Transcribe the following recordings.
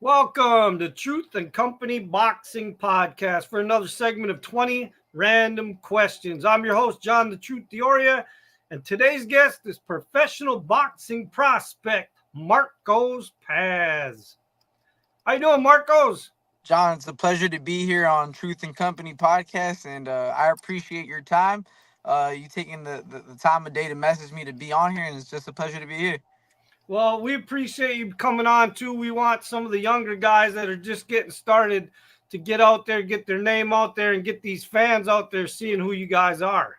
Welcome to Truth and Company Boxing Podcast for another segment of 20 Random Questions. I'm your host, John the Truth Dioria, and today's guest is professional boxing prospect Marcos Paz. How you doing, Marcos? John, it's a pleasure to be here on Truth and Company podcast, and I appreciate your time. You taking the time of day to message me to be on here, and it's just a pleasure to be here. Well, we appreciate you coming on, too. We want some of the younger guys that are just getting started to get out there, get their name out there, and get these fans out there seeing who you guys are.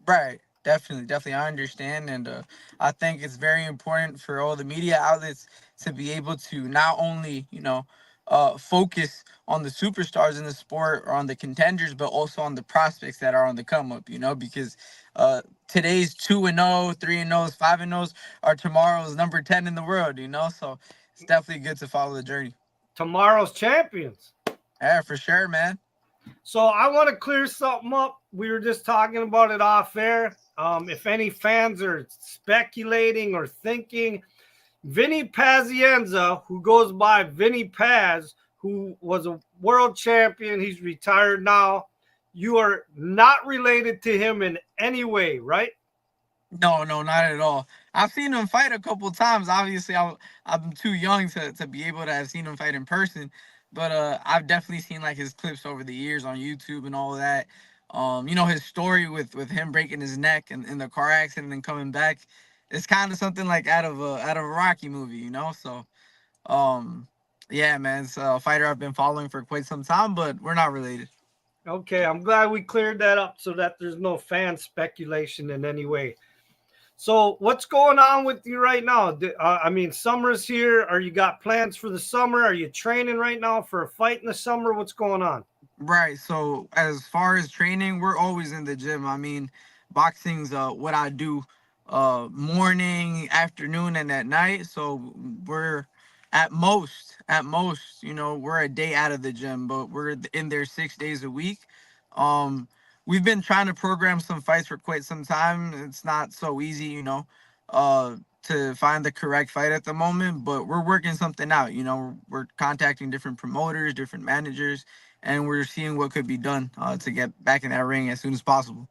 Right. Definitely. I understand, and I think it's very important for all the media outlets to be able to not only, focus on the superstars in the sport or on the contenders, but also on the prospects that are on the come up. Because today's 2-0, 3-0, 5-0 are tomorrow's number 10 in the world. So it's definitely good to follow the journey. Tomorrow's champions. Yeah, for sure, man. So I want to clear something up. We were just talking about it off air. If any fans are speculating or thinking, Vinny Pazienza, who goes by Vinny Paz, who was a world champion, he's retired now. You are not related to him in any way, right? No, not at all. I've seen him fight a couple times. Obviously, I'm too young to be able to have seen him fight in person, but I've definitely seen like his clips over the years on YouTube and all of that. His story with him breaking his neck and in the car accident and coming back, it's kind of something like out of a Rocky movie, So, um, yeah, man, it's a fighter I've been following for quite some time, but we're not related. Okay, I'm glad we cleared that up so that there's no fan speculation in any way. So what's going on with you right now? Summer's here. Are you got plans for the summer? Are you training right now for a fight in the summer? What's going on? Right. So as far as training, we're always in the gym. I mean, boxing's what I do morning, afternoon, and at night. So we're at most, we're a day out of the gym, but we're in there 6 days a week. Um, we've been trying to program some fights for quite some time. It's not so easy, to find the correct fight at the moment, but we're working something out. We're contacting different promoters, different managers, and we're seeing what could be done to get back in that ring as soon as possible.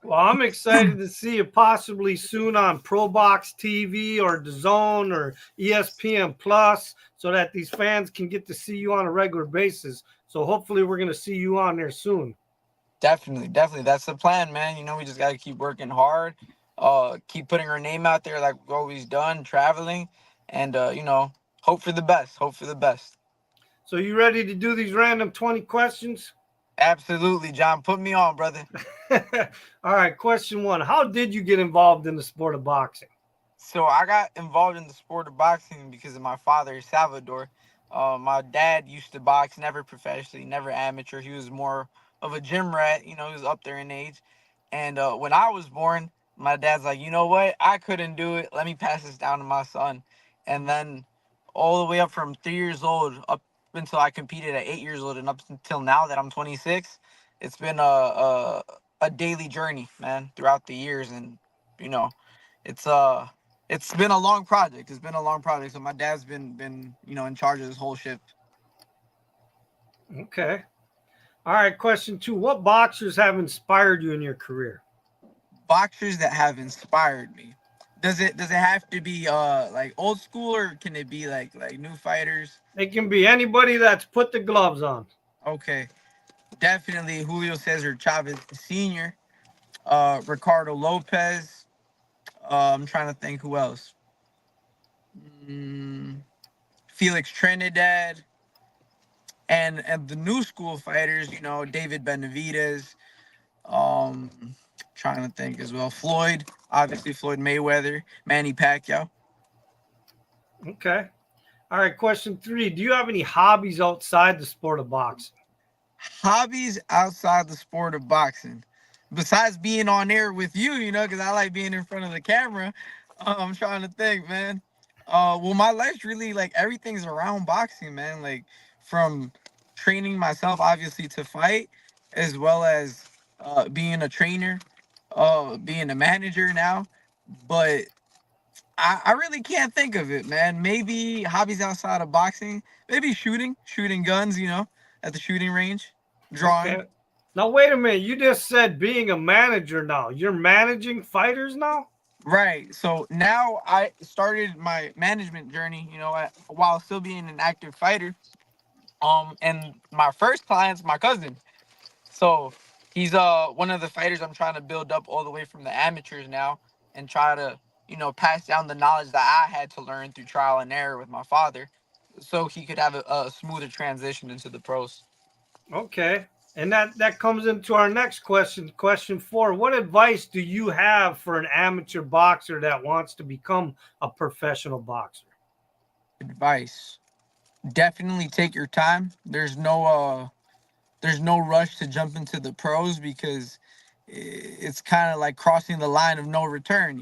Well, I'm excited to see you possibly soon on ProBox TV or DAZN or ESPN Plus, so that these fans can get to see you on a regular basis. So hopefully we're going to see you on there soon. Definitely. That's the plan, man. We just got to keep working hard, keep putting our name out there like we've always done, traveling, and, hope for the best. Hope for the best. So you ready to do these random 20 questions? Absolutely, John. Put me on, brother. All right, question one. How did you get involved in the sport of boxing? So I got involved in the sport of boxing because of my father, Salvador. My dad used to box, never professionally, never amateur. He was more of a gym rat. He was up there in age. And when I was born, my dad's like, you know what? I couldn't do it. Let me pass this down to my son. And then all the way up from 3 years old up until I competed at 8 years old and up until now that I'm 26, it's been a daily journey, man, throughout the years. And, you know, it's it's been a long project. It's been a long project. So my dad's been in charge of this whole ship. Okay. All right, question two. What boxers have inspired you in your career? Boxers that have inspired me. Does it have to be like old school, or can it be like new fighters? It can be anybody that's put the gloves on. Okay. Definitely Julio Cesar Chavez Sr., Ricardo Lopez. I'm trying to think who else. Mm, Felix Trinidad, and the new school fighters, David Benavidez. Um, Trying to think as well. Floyd, obviously Floyd Mayweather, Manny Pacquiao. Okay. All right, question three. Do you have any hobbies outside the sport of boxing? Hobbies outside the sport of boxing, besides being on air with you, because I like being in front of the camera. I'm trying to think, man. Well, my life's really like everything's around boxing, man. Like from training myself, obviously, to fight, as well as being a trainer, being a manager now. But I really can't think of it, man. Maybe hobbies outside of boxing. Maybe shooting guns, at the shooting range, drawing. Okay. Now wait a minute. You just said being a manager now. You're managing fighters now? Right. So now I started my management journey, while still being an active fighter. And my first client's my cousin. So he's one of the fighters I'm trying to build up all the way from the amateurs now and try to, pass down the knowledge that I had to learn through trial and error with my father so he could have a smoother transition into the pros. Okay. And that comes into our next question. Question 4. What advice do you have for an amateur boxer that wants to become a professional boxer? Advice. Definitely take your time. There's no rush to jump into the pros because it's kind of like crossing the line of no return.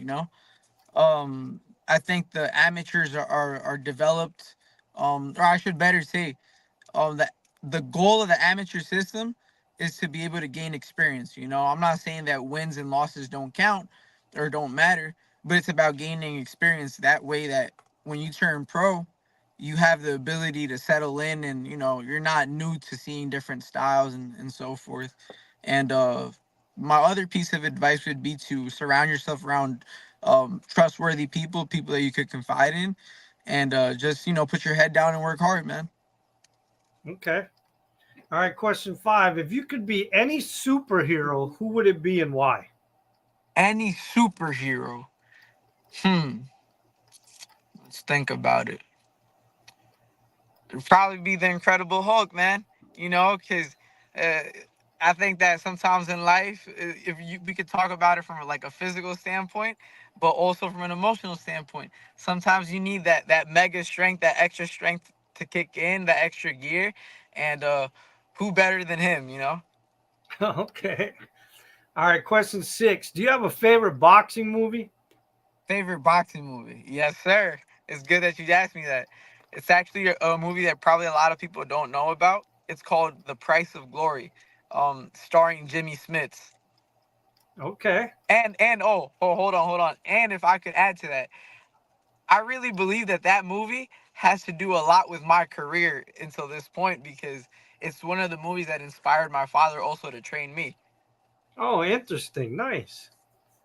I think the amateurs are developed, or I should better say, that the goal of the amateur system is to be able to gain experience. I'm not saying that wins and losses don't count or don't matter, but it's about gaining experience. That way, that when you turn pro, you have the ability to settle in, and you're not new to seeing different styles and so forth. And my other piece of advice would be to surround yourself around trustworthy people that you could confide in, and just put your head down and work hard, man. Okay. All right. Question 5. If you could be any superhero, who would it be and why? Any superhero. Hmm. Let's think about it. It'd probably be the Incredible Hulk, man. Because uh, I think that sometimes in life, if we could talk about it from like a physical standpoint, but also from an emotional standpoint. Sometimes you need that mega strength, that extra strength to kick in, that extra gear, and who better than him? Okay. All right. Question 6. Do you have a favorite boxing movie? Favorite boxing movie? Yes, sir. It's good that you asked me that. It's actually a movie that probably a lot of people don't know about. It's called The Price of Glory, starring Jimmy Smits. Okay. And hold on. And if I could add to that, I really believe that movie has to do a lot with my career until this point because it's one of the movies that inspired my father also to train me. Oh, interesting. Nice.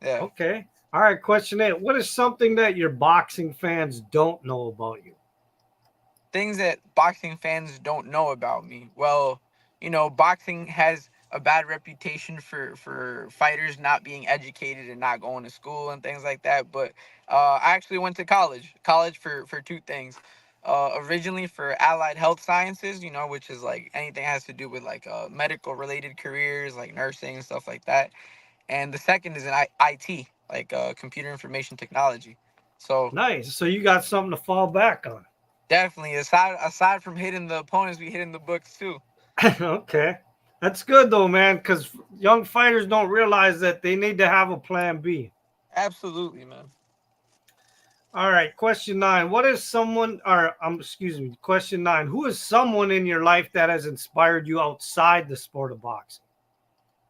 Yeah. Okay. All right. Question 8. What is something that your boxing fans don't know about you? Things that boxing fans don't know about me. Well, boxing has a bad reputation for fighters not being educated and not going to school and things like that. But I actually went to college for two things. Originally for allied health sciences, which is like anything has to do with like medical related careers, like nursing and stuff like that. And the second is in IT, like computer information technology. So Nice. So you got something to fall back on. definitely, aside from hitting the opponents, we hitting the books too. Okay. That's good though, man, because young fighters don't realize that they need to have a plan B. Absolutely, man. All right. Question 9. What is someone, or excuse me, question 9. Who is someone in your life that has inspired you outside the sport of boxing?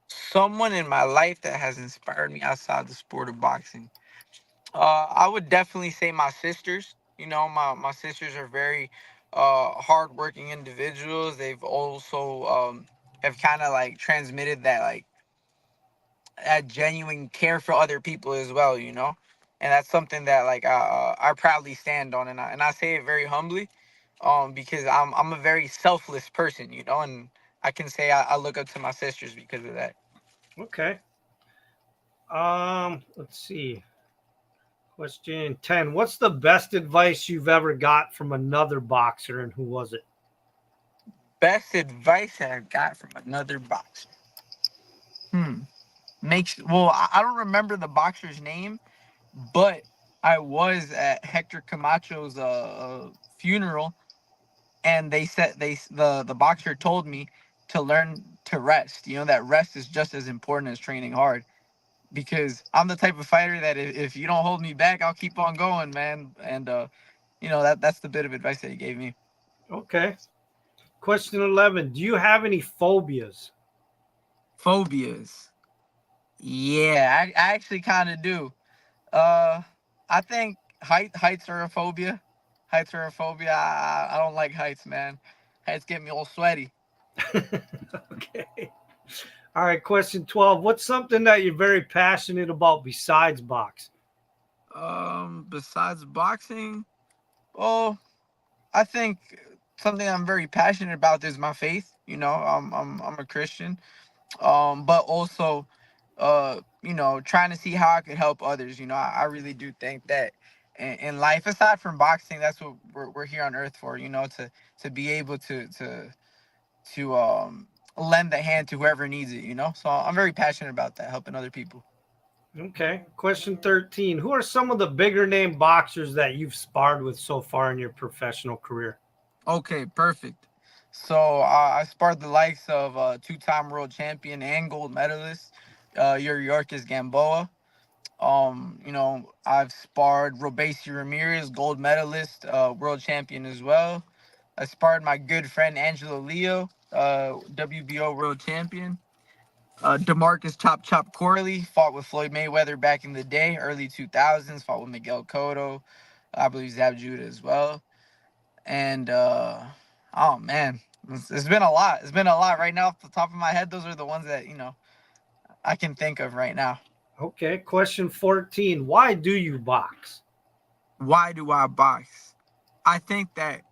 Someone in my life that has inspired me outside the sport of boxing. I would definitely say my sisters. My sisters are very hardworking individuals. They've also have kind of like transmitted that like that genuine care for other people as well. And that's something that like I proudly stand on, and I say it very humbly, because I'm a very selfless person, and I can say I look up to my sisters because of that. Okay. Let's see. Question 10. What's the best advice you've ever got from another boxer and who was it? Best advice that I got from another boxer. Hmm. I don't remember the boxer's name, but I was at Hector Camacho's funeral, and they said the boxer told me to learn to rest. That rest is just as important as training hard because I'm the type of fighter that if you don't hold me back, I'll keep on going, man. And that's the bit of advice that he gave me. Okay. Question 11. Do you have any phobias? Phobias. Yeah, I actually kind of do. Uh, I think heights are a phobia. Heights are a phobia. I don't like heights, man. Heights get me all sweaty. Okay. All right, question 12. What's something that you're very passionate about besides box? Besides boxing, well, I think something I'm very passionate about is my faith. I'm a Christian. But also, trying to see how I could help others. I really do think that in life, aside from boxing, that's what we're here on earth for. To be able to lend a hand to whoever needs it. So I'm very passionate about that, helping other people. Okay. Question 13. Who are some of the bigger name boxers that you've sparred with so far in your professional career? Okay, perfect. So I sparred the likes of two-time world champion and gold medalist, Yorkis Gamboa. I've sparred Robeisy Ramirez, gold medalist, world champion as well. I sparred my good friend Angelo Leo, WBO world champion. Demarcus Chop Chop Corley fought with Floyd Mayweather back in the day, early 2000s, fought with Miguel Cotto. I believe Zab Judah as well. And, oh man, it's been a lot. It's been a lot right now off the top of my head. Those are the ones that, I can think of right now. Okay. Question 14. Why do you box? Why do I box? I think that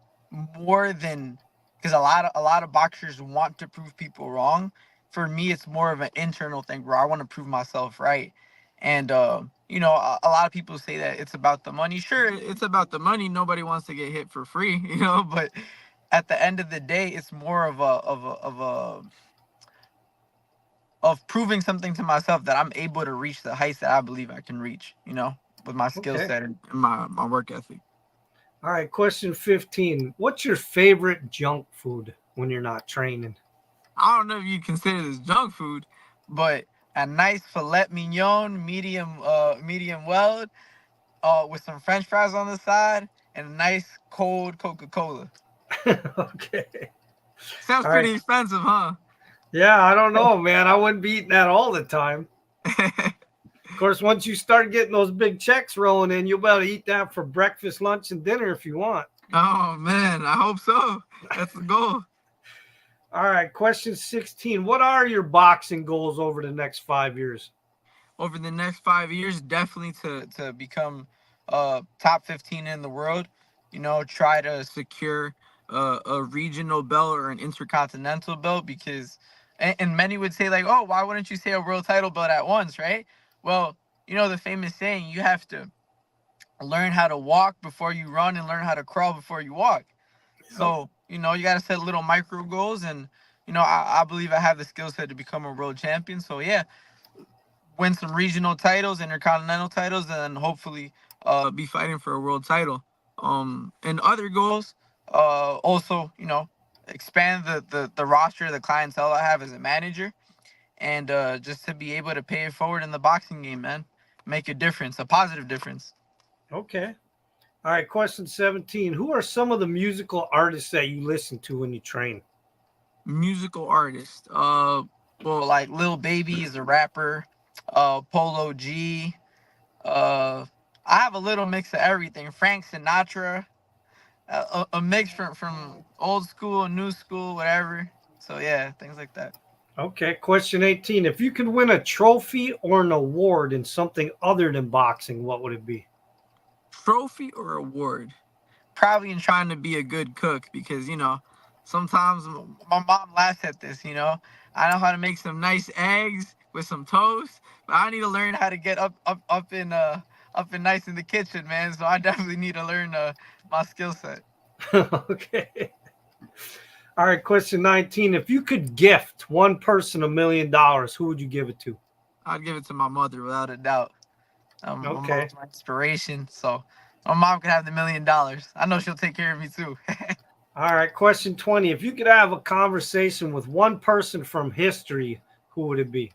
more than because a lot of boxers want to prove people wrong. For me, it's more of an internal thing where I want to prove myself right. And a lot of people say that it's about the money. Sure, it's about the money. Nobody wants to get hit for free, but at the end of the day, it's more of proving something to myself that I'm able to reach the heights that I believe I can reach, with my skill Okay. set and my work ethic. All right. Question 15. What's your favorite junk food when you're not training? I don't know if you consider this junk food, but a nice filet mignon, medium well, with some French fries on the side and a nice cold Coca-Cola. Okay. Sounds All right. pretty expensive, huh? Yeah, I don't know, man. I wouldn't be eating that all the time. Of course, once you start getting those big checks rolling in, you'll be able to eat that for breakfast, lunch, and dinner if you want. Oh man, I hope so. That's the goal. All right, question 16. What are your boxing goals over the next 5 years? Over the next 5 years, definitely to become top 15 in the world. Try to secure a regional belt or an intercontinental belt because, and many would say like, oh, why wouldn't you say a world title belt at once, right? Well, the famous saying, you have to learn how to walk before you run and learn how to crawl before you walk. So, you got to set little micro goals. And, I believe I have the skill set to become a world champion. So, yeah, win some regional titles, intercontinental titles, and hopefully be fighting for a world title. And other goals, also, expand the roster, the clientele I have as a manager, and just to be able to pay it forward in the boxing game, man. Make a difference, a positive difference. Okay. All right, question 17. Who are some of the musical artists that you listen to when you train? Musical artist. Well, like Lil Baby is a rapper. Polo G. Uh, I have a little mix of everything. Frank Sinatra. A mix from old school, new school, whatever. So yeah, things like that. Okay, question 18. If you could win a trophy or an award in something other than boxing, what would it be? Trophy or award? Probably in trying to be a good cook because sometimes my mom laughs at this. I know how to make some nice eggs with some toast, but I need to learn how to get up and nice in the kitchen, man. So I definitely need to learn my skill set. Okay. All right, question 19. If you could gift one person $1 million, who would you give it to? I'd give it to my mother without a doubt. My Okay. mom's my inspiration, so my mom can have the $1 million. I know she'll take care of me too. All right, question 20. If you could have a conversation with one person from history, who would it be?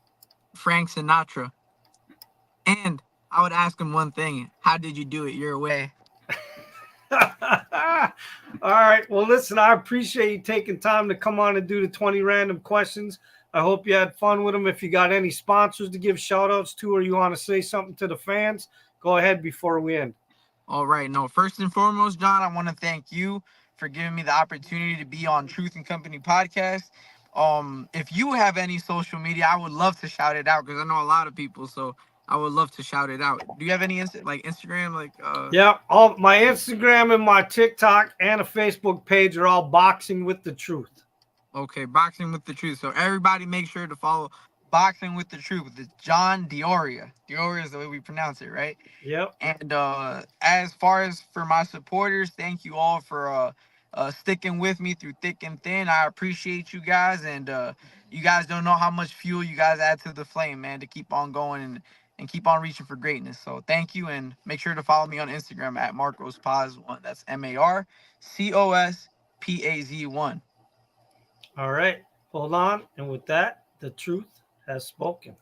Frank Sinatra. And I would ask him one thing: how did you do it your way? All right. Well, listen, I appreciate you taking time to come on and do the 20 random questions. I hope you had fun with them. If you got any sponsors to give shout outs to or you want to say something to the fans, go ahead before we end. All right. No, first and foremost, John, I want to thank you for giving me the opportunity to be on Truth and Company podcast. If you have any social media, I would love to shout it out because I know a lot of people, so I would love to shout it out. Do you have any like Instagram, like Yeah, all my Instagram and my TikTok and a Facebook page are all Boxing with the Truth. Okay, Boxing with the Truth. So everybody make sure to follow Boxing with the Truth. It's John Dioria. Dioria is the way we pronounce it, right? Yep. And as far as for my supporters, thank you all for sticking with me through thick and thin. I appreciate you guys, and you guys don't know how much fuel you guys add to the flame, man, to keep on going and keep on reaching for greatness. So thank you, and make sure to follow me on Instagram at MarcosPaz1. That's MarcosPaz1. All right. Hold on. And with that, the truth has spoken.